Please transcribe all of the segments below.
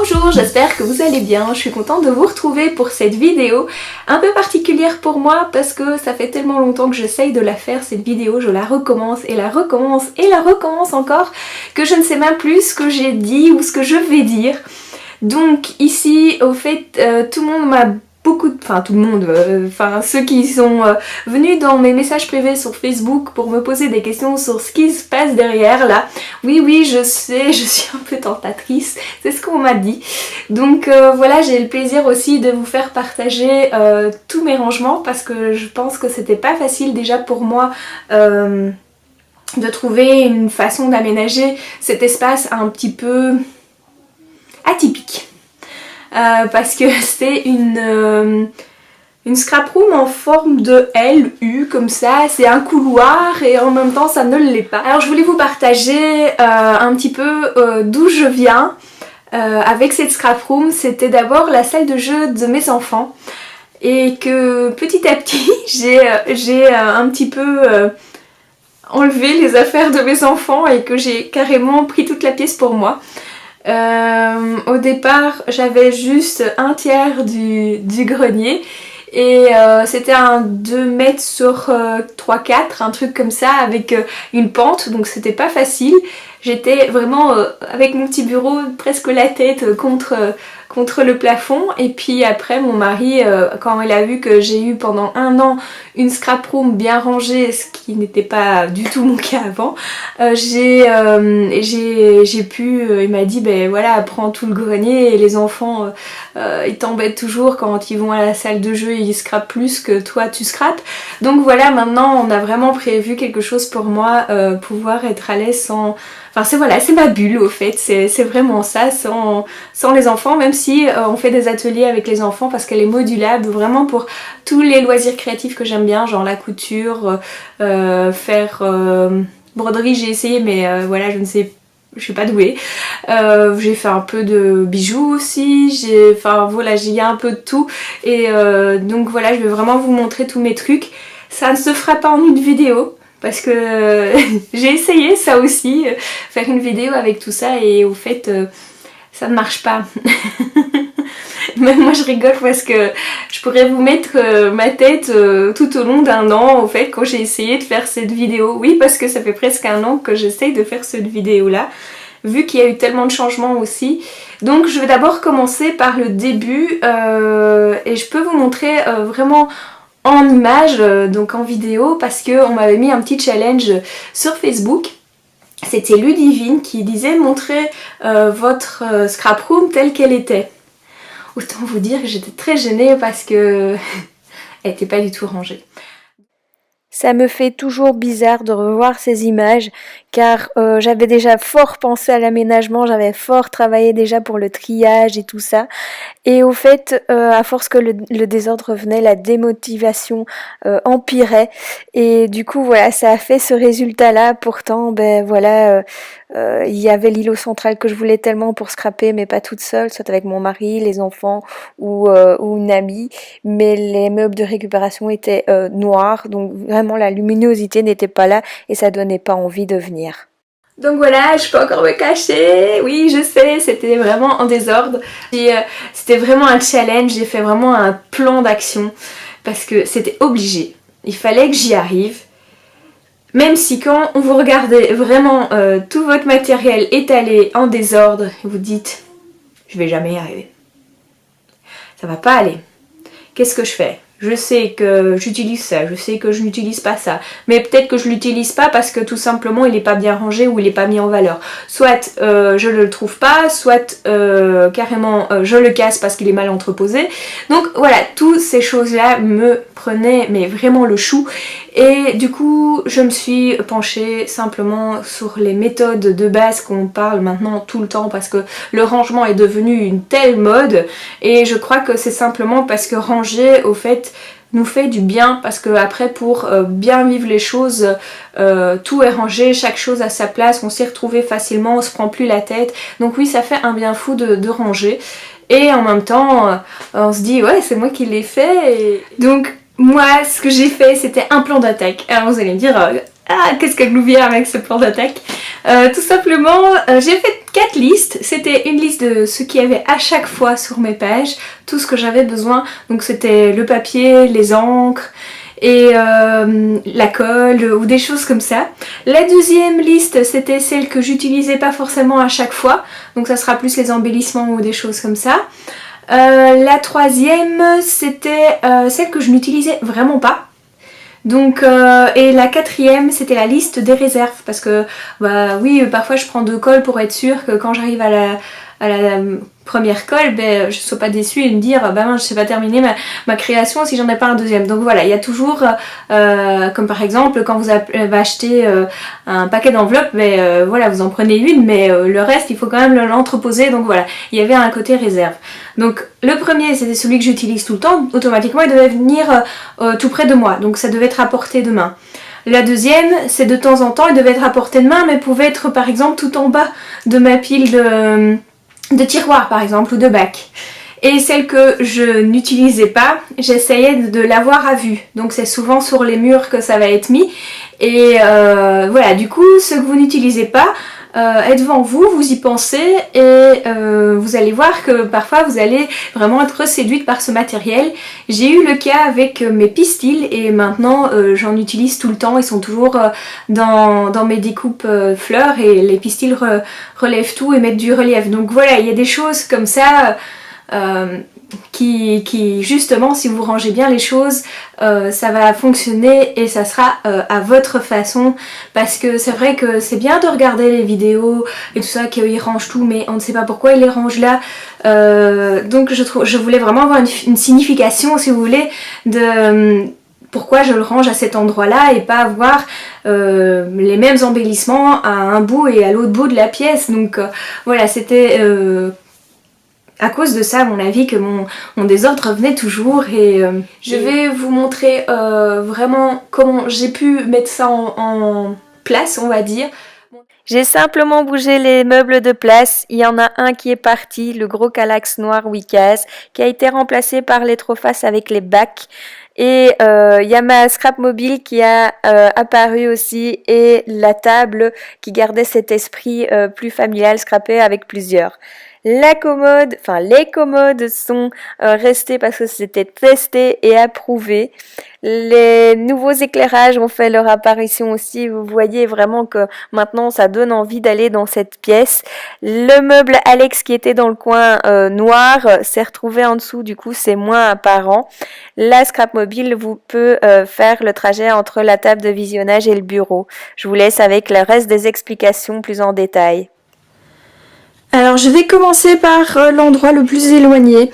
Bonjour, j'espère que vous allez bien. Je suis contente de vous retrouver pour cette vidéo un peu particulière pour moi parce que ça fait tellement longtemps que j'essaye de la faire cette vidéo, je la recommence et la recommence et la recommence encore que je ne sais même plus ce que j'ai dit ou ce que je vais dire. Donc ici au fait tout le monde m'a ceux qui sont venus dans mes messages privés sur Facebook pour me poser des questions sur ce qui se passe derrière là. Oui, je sais, je suis un peu tentatrice, c'est ce qu'on m'a dit. Donc voilà, j'ai le plaisir aussi de vous faire partager tous mes rangements parce que je pense que c'était pas facile déjà pour moi de trouver une façon d'aménager cet espace un petit peu atypique. Parce que c'est une scrap room en forme de L, U comme ça, c'est un couloir et en même temps ça ne l'est pas. Alors je voulais vous partager un petit peu d'où je viens avec cette scrap room. C'était d'abord la salle de jeu de mes enfants et que petit à petit j'ai un petit peu enlevé les affaires de mes enfants et que j'ai carrément pris toute la pièce pour moi. Au départ j'avais juste un tiers du grenier et c'était un 2 mètres sur 3-4, un truc comme ça avec une pente, donc c'était pas facile. J'étais vraiment avec mon petit bureau presque la tête contre le plafond et puis après mon mari quand il a vu que j'ai eu pendant un an une scrap room bien rangée, ce qui n'était pas du tout mon cas avant, il m'a dit ben voilà, prends tout le grenier et les enfants ils t'embêtent toujours quand ils vont à la salle de jeu et ils scrapent plus que toi tu scrapes. Donc voilà, maintenant on a vraiment prévu quelque chose pour moi, pouvoir être à l'aise sans... Enfin c'est ma bulle au fait, c'est vraiment ça, sans les enfants, même si on fait des ateliers avec les enfants parce qu'elle est modulable vraiment pour tous les loisirs créatifs que j'aime bien, genre la couture, faire broderie j'ai essayé mais voilà je suis pas douée. J'ai fait un peu de bijoux aussi, il y a un peu de tout et donc voilà, je vais vraiment vous montrer tous mes trucs. Ça ne se fera pas en une vidéo parce que j'ai essayé ça aussi, faire une vidéo avec tout ça et au fait ça ne marche pas. Même moi je rigole parce que je pourrais vous mettre ma tête tout au long d'un an au fait quand j'ai essayé de faire cette vidéo. Oui, parce que ça fait presque un an que j'essaye de faire cette vidéo là, vu qu'il y a eu tellement de changements aussi. Donc je vais d'abord commencer par le début et je peux vous montrer vraiment en images, donc en vidéo, parce qu'on m'avait mis un petit challenge sur Facebook. C'était Ludivine qui disait montrer votre scrap room telle qu'elle était. Autant vous dire que j'étais très gênée parce que elle n'était pas du tout rangée. Ça me fait toujours bizarre de revoir ces images car j'avais déjà fort pensé à l'aménagement, j'avais fort travaillé déjà pour le triage et tout ça. Et au fait, à force que le désordre venait, la démotivation empirait. Et du coup, voilà, ça a fait ce résultat-là. Pourtant, il y avait l'îlot central que je voulais tellement pour scraper, mais pas toute seule, soit avec mon mari, les enfants ou une amie. Mais les meubles de récupération étaient noirs, donc vraiment la luminosité n'était pas là et ça donnait pas envie de venir. Donc voilà, je peux encore me cacher. Oui, je sais, c'était vraiment en désordre. C'était vraiment un challenge, j'ai fait vraiment un plan d'action parce que c'était obligé. Il fallait que j'y arrive. Même si quand vous regardez vraiment tout votre matériel étalé en désordre, vous dites je vais jamais y arriver. Ça va pas aller. Qu'est-ce que je fais ? Je sais que j'utilise ça, je sais que je n'utilise pas ça, mais peut-être que je l'utilise pas parce que tout simplement il n'est pas bien rangé ou il n'est pas mis en valeur. Soit je ne le trouve pas, soit carrément je le casse parce qu'il est mal entreposé. Donc voilà, toutes ces choses-là me prenaient mais vraiment le chou. Et du coup je me suis penchée simplement sur les méthodes de base qu'on parle maintenant tout le temps parce que le rangement est devenu une telle mode et je crois que c'est simplement parce que ranger au fait nous fait du bien parce que après pour bien vivre les choses tout est rangé, chaque chose à sa place, on s'y retrouve facilement, on se prend plus la tête, donc oui ça fait un bien fou de ranger et en même temps on se dit ouais c'est moi qui l'ai fait et... Donc moi ce que j'ai fait c'était un plan d'attaque. Alors vous allez me dire Ah, qu'est-ce qu'elle nous vient avec ce plan d'attaque. Tout simplement, j'ai fait 4 listes. C'était une liste de ce qu'il y avait à chaque fois sur mes pages, tout ce que j'avais besoin. Donc c'était le papier, les encres et la colle ou des choses comme ça. La deuxième liste, c'était celle que j'utilisais pas forcément à chaque fois. Donc ça sera plus les embellissements ou des choses comme ça. La troisième, c'était celle que je n'utilisais vraiment pas. Donc, et la quatrième, c'était la liste des réserves, parce que bah oui, parfois je prends 2 colles pour être sûre que quand j'arrive à la première colle, ben, je ne sois pas déçue et me dire bah mince, je sais pas terminer ma création si j'en ai pas un deuxième. Donc voilà, il y a toujours, comme par exemple quand vous avez acheté un paquet d'enveloppes, ben, voilà, vous en prenez une, mais le reste il faut quand même l'entreposer. Donc voilà, il y avait un côté réserve. Donc le premier, c'était celui que j'utilise tout le temps, automatiquement il devait venir tout près de moi, donc ça devait être à portée de main. La deuxième, c'est de temps en temps, il devait être à portée de main, mais pouvait être par exemple tout en bas de ma pile de tiroirs par exemple, ou de bacs. Et celle que je n'utilisais pas, j'essayais de l'avoir à vue. Donc c'est souvent sur les murs que ça va être mis. Et voilà, du coup, ce que vous n'utilisez pas, est devant vous, vous y pensez et vous allez voir que parfois vous allez vraiment être séduite par ce matériel. J'ai eu le cas avec mes pistils et maintenant j'en utilise tout le temps, ils sont toujours dans mes découpes fleurs et les pistils relèvent tout et mettent du relief. Donc voilà, il y a des choses comme ça qui justement, si vous rangez bien les choses, ça va fonctionner et ça sera à votre façon, parce que c'est vrai que c'est bien de regarder les vidéos et tout ça, qu'ils rangent tout, mais on ne sait pas pourquoi ils les rangent là. Donc je voulais vraiment avoir une signification, si vous voulez, de pourquoi je le range à cet endroit là et pas avoir les mêmes embellissements à un bout et à l'autre bout de la pièce. Donc voilà, c'était à cause de ça, à mon avis, que mon désordre venait toujours. Et je vais vous montrer vraiment comment j'ai pu mettre ça en place, on va dire. J'ai simplement bougé les meubles de place. Il y en a un qui est parti, le gros Kallax noir Wicaz, qui a été remplacé par les Trophas avec les bacs. Et il y a ma scrap mobile qui a apparu aussi, et la table qui gardait cet esprit plus familial, scrappé avec plusieurs. La commode, enfin les commodes sont restées parce que c'était testé et approuvé. Les nouveaux éclairages ont fait leur apparition aussi. Vous voyez vraiment que maintenant ça donne envie d'aller dans cette pièce. Le meuble Alex qui était dans le coin noir s'est retrouvé en dessous, du coup c'est moins apparent. La scrap mobile vous peut faire le trajet entre la table de visionnage et le bureau. Je vous laisse avec le reste des explications plus en détail. Alors je vais commencer par l'endroit le plus éloigné.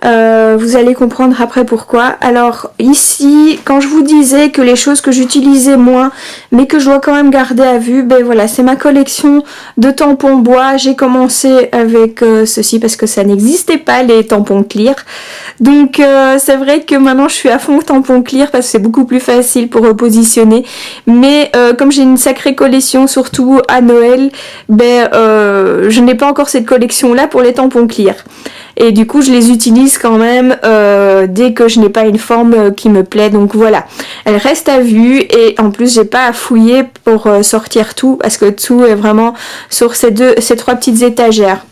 Vous allez comprendre après pourquoi. Alors ici, quand je vous disais que les choses que j'utilisais moins, mais que je dois quand même garder à vue, ben voilà, c'est ma collection de tampons bois. J'ai commencé avec ceci parce que ça n'existait pas, les tampons clear. Donc c'est vrai que maintenant je suis à fond tampons clear parce que c'est beaucoup plus facile pour repositionner. Mais comme j'ai une sacrée collection, surtout à Noël, ben je n'ai pas encore cette collection là pour les tampons clear. Et du coup je les utilise quand même dès que je n'ai pas une forme qui me plaît. Donc voilà, elle reste à vue et en plus j'ai pas à fouiller pour sortir tout, parce que tout est vraiment sur ces 3 petites étagères.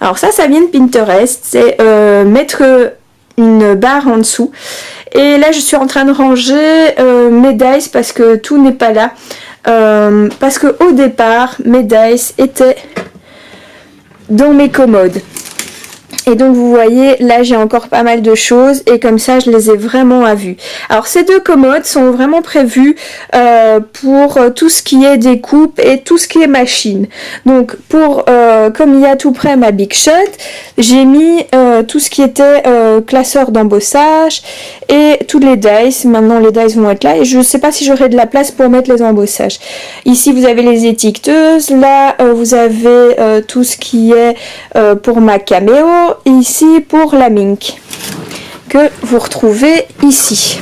Alors ça vient de Pinterest, c'est mettre une barre en dessous. Et là je suis en train de ranger mes dice parce que tout n'est pas là. Parce que au départ mes dice étaient dans mes commodes. Et donc vous voyez, là j'ai encore pas mal de choses et comme ça je les ai vraiment à vue. Alors ces 2 commodes sont vraiment prévues pour tout ce qui est découpe et tout ce qui est machine. Donc pour comme il y a tout près ma Big Shot, j'ai mis tout ce qui était classeur d'embossage et tous les dice. Maintenant les dice vont être là et je sais pas si j'aurai de la place pour mettre les embossages. Ici vous avez les étiqueteuses, là vous avez tout ce qui est pour ma caméo. Et ici pour la mink que vous retrouvez ici.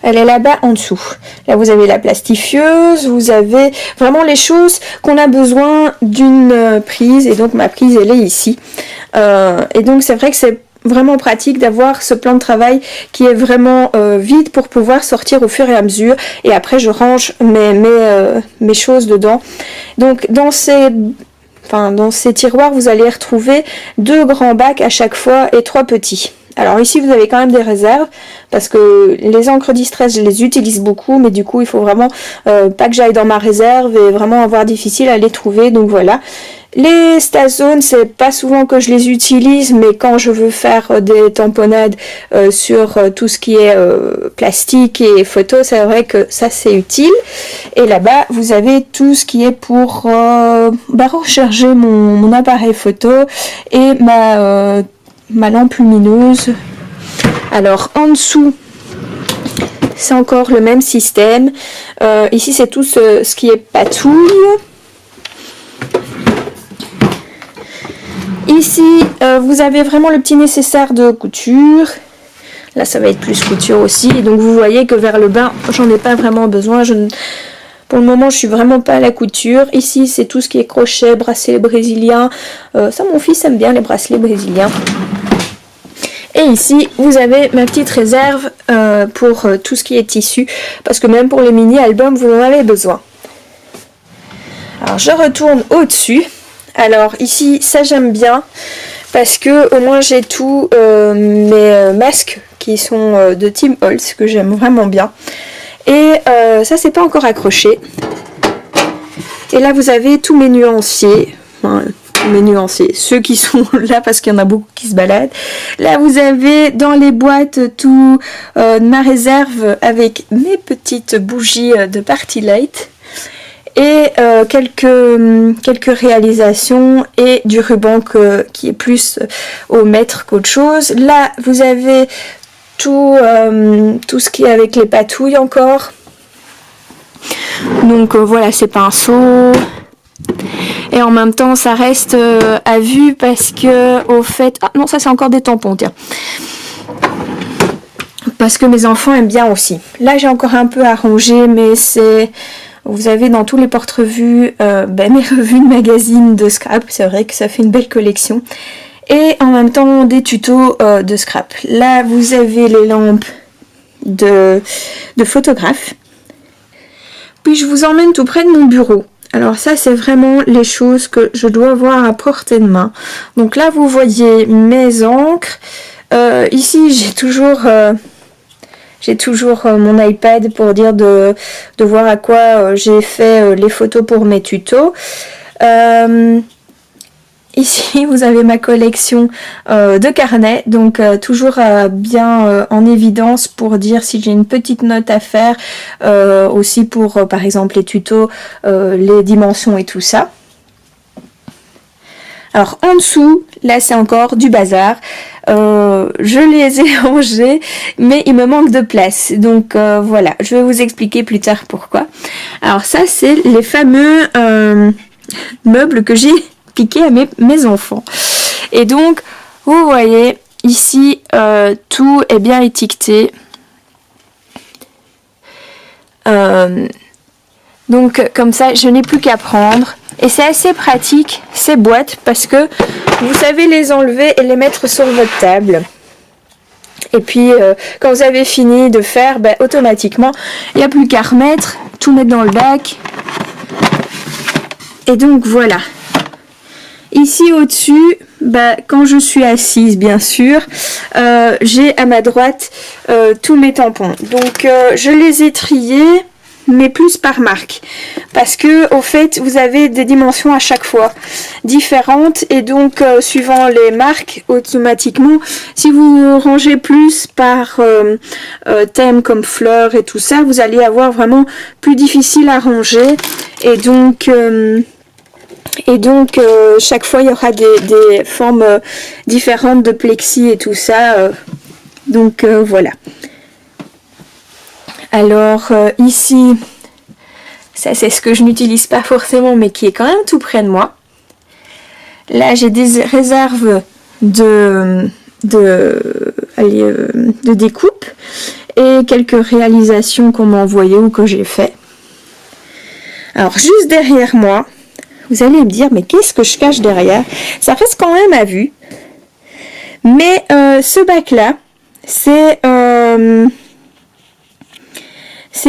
Elle est là-bas en dessous. Là vous avez la plastifieuse, vous avez vraiment les choses qu'on a besoin d'une prise, et donc ma prise elle est ici. Et donc c'est vrai que c'est vraiment pratique d'avoir ce plan de travail qui est vraiment vide pour pouvoir sortir au fur et à mesure. Et après je range mes choses dedans. Donc dans ces tiroirs, vous allez retrouver 2 grands bacs à chaque fois et 3 petits. Alors ici, vous avez quand même des réserves parce que les encres distress, je les utilise beaucoup, mais du coup, il faut vraiment pas que j'aille dans ma réserve et vraiment avoir difficile à les trouver. Donc voilà. Les Stazone, c'est pas souvent que je les utilise, mais quand je veux faire des tamponnades sur tout ce qui est plastique et photo, c'est vrai que ça c'est utile. Et là-bas, vous avez tout ce qui est pour recharger mon appareil photo et ma lampe lumineuse. Alors en dessous, c'est encore le même système. Ici, c'est tout ce qui est patouille. Ici, vous avez vraiment le petit nécessaire de couture. Là, ça va être plus couture aussi. Donc, vous voyez que vers le bas, j'en ai pas vraiment besoin. Pour le moment, je suis vraiment pas à la couture. Ici, c'est tout ce qui est crochet, bracelet brésilien. Ça, mon fils aime bien les bracelets brésiliens. Et ici, vous avez ma petite réserve pour tout ce qui est tissu. Parce que même pour les mini-albums, vous en avez besoin. Alors, je retourne au-dessus. Alors ici, ça j'aime bien parce que au moins j'ai tous mes masques qui sont de Tim Holtz que j'aime vraiment bien. Et ça c'est pas encore accroché. Et là vous avez tous mes nuanciers. Ceux qui sont là parce qu'il y en a beaucoup qui se baladent. Là vous avez dans les boîtes tout ma réserve avec mes petites bougies de Party Light. Et quelques réalisations et du ruban qui est plus au mètre qu'autre chose. Là, vous avez tout ce qui est avec les patouilles encore. Donc voilà, ces pinceaux. Et en même temps, ça reste à vue parce que, au fait... Ah non, ça c'est encore des tampons, tiens. Parce que mes enfants aiment bien aussi. Là, j'ai encore un peu arrangé, mais c'est... Vous avez dans tous les porte-revues mes revues de magazines de scrap. C'est vrai que ça fait une belle collection. Et en même temps des tutos de scrap. Là vous avez les lampes de photographe. Puis je vous emmène tout près de mon bureau. Alors ça c'est vraiment les choses que je dois avoir à portée de main. Donc là vous voyez mes encres. Ici j'ai toujours mon iPad pour dire de voir à quoi j'ai fait les photos pour mes tutos. Ici, vous avez ma collection de carnets, donc toujours bien en évidence pour dire si j'ai une petite note à faire, aussi pour par exemple les tutos, les dimensions et tout ça. Alors en dessous, là c'est encore du bazar. Je les ai rangés, mais il me manque de place. Donc voilà, je vais vous expliquer plus tard pourquoi. Alors ça c'est les fameux meubles que j'ai piqués à mes enfants. Et donc, vous voyez, ici, tout est bien étiqueté. Donc comme ça, je n'ai plus qu'à prendre. Et c'est assez pratique ces boîtes parce que vous savez les enlever et les mettre sur votre table. Et puis quand vous avez fini de faire, automatiquement, il n'y a plus qu'à remettre, tout mettre dans le bac. Et donc voilà. Ici au-dessus, quand je suis assise bien sûr, j'ai à ma droite tous mes tampons. Donc je les ai triés, mais plus par marque, parce que au fait vous avez des dimensions à chaque fois différentes et donc suivant les marques, automatiquement si vous rangez plus par thème comme fleurs et tout ça, vous allez avoir vraiment plus difficile à ranger et donc chaque fois il y aura des formes différentes de plexi et tout ça, donc voilà. Alors ici, ça c'est ce que je n'utilise pas forcément mais qui est quand même tout près de moi. Là j'ai des réserves de découpe et quelques réalisations qu'on m'a envoyées ou que j'ai fait. Alors juste derrière moi, vous allez me dire mais qu'est-ce que je cache derrière? Ça reste quand même à vue. Mais ce bac là, c'est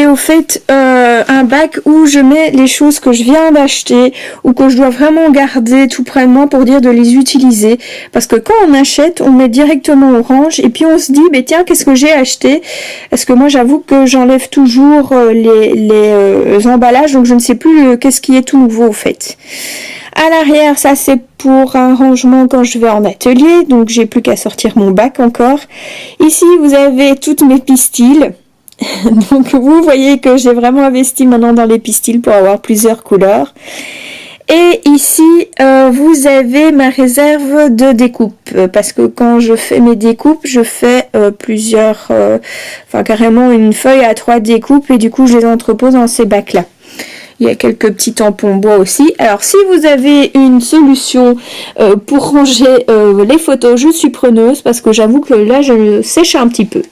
au fait un bac où je mets les choses que je viens d'acheter ou que je dois vraiment garder tout près de moi pour dire de les utiliser. Parce que quand on achète, on met directement au range et puis on se dit, mais tiens, qu'est-ce que j'ai acheté? Parce que moi, j'avoue que j'enlève toujours les emballages, donc je ne sais plus qu'est-ce qui est tout nouveau au fait. À l'arrière, ça c'est pour un rangement quand je vais en atelier, donc j'ai plus qu'à sortir mon bac encore. Ici, vous avez toutes mes pistils. Donc vous voyez que j'ai vraiment investi maintenant dans les pistils pour avoir plusieurs couleurs. Et ici, vous avez ma réserve de découpe. Parce que quand je fais mes découpes, je fais plusieurs... enfin carrément une feuille à 3 découpes et du coup je les entrepose dans ces bacs-là. Il y a quelques petits tampons bois aussi. Alors si vous avez une solution pour ranger les photos, je suis preneuse parce que j'avoue que là je sèche un petit peu.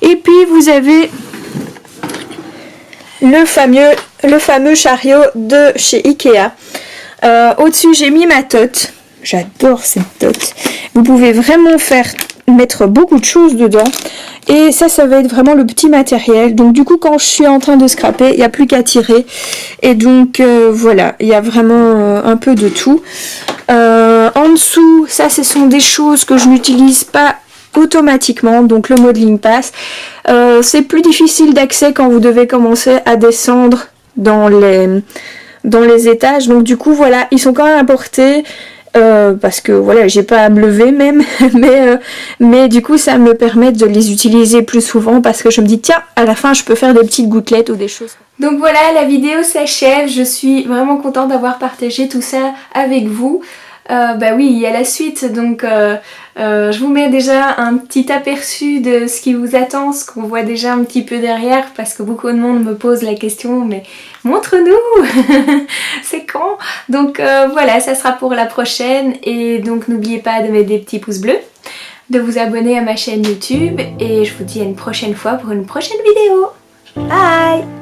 Et puis vous avez le fameux chariot de chez Ikea. Au-dessus j'ai mis ma tote. J'adore cette tote. Vous pouvez vraiment mettre beaucoup de choses dedans. Et ça va être vraiment le petit matériel. Donc du coup quand je suis en train de scraper, il n'y a plus qu'à tirer. Et donc voilà, il y a vraiment un peu de tout. En dessous, ça ce sont des choses que je n'utilise pas automatiquement, donc le modeling pass. C'est plus difficile d'accès quand vous devez commencer à descendre dans les étages. Donc du coup voilà, ils sont quand même importés. Parce que voilà, j'ai pas à me lever même, mais du coup ça me permet de les utiliser plus souvent parce que je me dis tiens, à la fin je peux faire des petites gouttelettes ou des choses. Donc voilà, la vidéo s'achève, je suis vraiment contente d'avoir partagé tout ça avec vous. Bah oui, il y a la suite, donc je vous mets déjà un petit aperçu de ce qui vous attend, ce qu'on voit déjà un petit peu derrière, parce que beaucoup de monde me pose la question, mais montre-nous c'est quand? Donc voilà, ça sera pour la prochaine, et donc n'oubliez pas de mettre des petits pouces bleus, de vous abonner à ma chaîne YouTube, et je vous dis à une prochaine fois pour une prochaine vidéo. Bye!